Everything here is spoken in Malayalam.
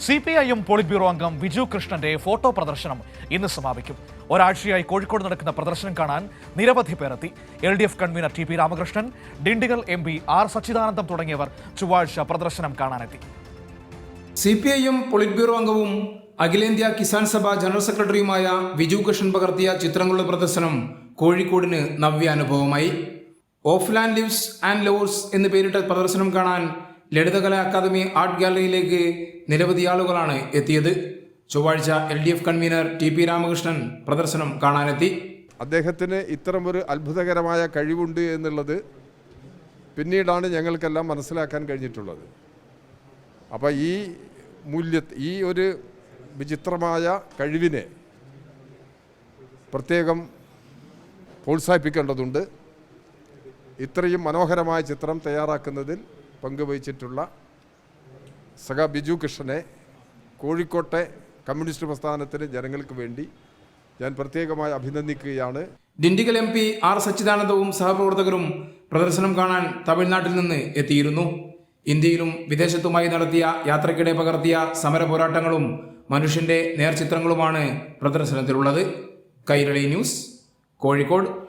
CPIM പോളിറ്റ് ബ്യൂറോ അംഗം വിജു കൃഷ്ണന്റെ ഫോട്ടോ പ്രദർശനം ഇന്ന് സമാപിക്കും. ഒരാഴ്ചയായി കോഴിക്കോട് നടക്കുന്ന പ്രദർശനം കാണാൻ നിരവധി പേരെത്തി. LDF convener TP Ramakrishnan, Dindigul MP R സച്ചിദാനന്ദം തുടങ്ങിയവർ ചൊവ്വാഴ്ച പ്രദർശനം കാണാനെത്തി. CPIM പോളിറ്റ് ബ്യൂറോ അംഗവും അഖിലേന്ത്യാ കിസാൻ സഭ ജനറൽ സെക്രട്ടറിയുമായ വിജു കൃഷ്ണൻ പകർത്തിയ ചിത്രങ്ങളുടെ പ്രദർശനം കോഴിക്കോടിന് നവ്യാനുഭവമായി. Of land lives and loss എന്ന് പേരിട്ട പ്രദർശനം കാണാൻ ലളിതകലാ അക്കാദമി ആർട്ട് ഗാലറിയിലേക്ക് നിരവധി ആളുകളാണ് എത്തിയത്. ചൊവ്വാഴ്ച LDF കൺവീനർ TP രാമകൃഷ്ണൻ പ്രദർശനം കാണാനെത്തി. അദ്ദേഹത്തിന് ഇത്തരമൊരു അത്ഭുതകരമായ കഴിവുണ്ട് എന്നുള്ളത് പിന്നീടാണ് ഞങ്ങൾക്കെല്ലാം മനസ്സിലാക്കാൻ കഴിഞ്ഞിട്ടുള്ളത്. അപ്പോൾ ഈ ഒരു വിചിത്രമായ കഴിവിനെ പ്രത്യേകം പ്രോത്സാഹിപ്പിക്കേണ്ടതുണ്ട്. ഇത്രയും മനോഹരമായ ചിത്രം തയ്യാറാക്കുന്നതിൽ പങ്കുവഹിച്ചിട്ടുള്ള സഖാ ബിജു കൃഷ്ണനെ കോഴിക്കോട്ടെ കമ്മ്യൂണിസ്റ്റ് പ്രസ്ഥാനത്തിന് ജനങ്ങൾക്ക് വേണ്ടി ഞാൻ പ്രത്യേകമായി അഭിനന്ദിക്കുകയാണ്. ഡിണ്ടിഗൽ MP R സച്ചിദാനന്ദവും സഹപ്രവർത്തകരും പ്രദർശനം കാണാൻ തമിഴ്നാട്ടിൽ നിന്ന് എത്തിയിരുന്നു. ഇന്ത്യയിലും വിദേശത്തുമായി നടത്തിയ യാത്രക്കിടെ പകർത്തിയ സമര പോരാട്ടങ്ങളും മനുഷ്യന്റെ നേർചിത്രങ്ങളുമാണ് പ്രദർശനത്തിലുള്ളത്. കൈരളി ന്യൂസ്, കോഴിക്കോട്.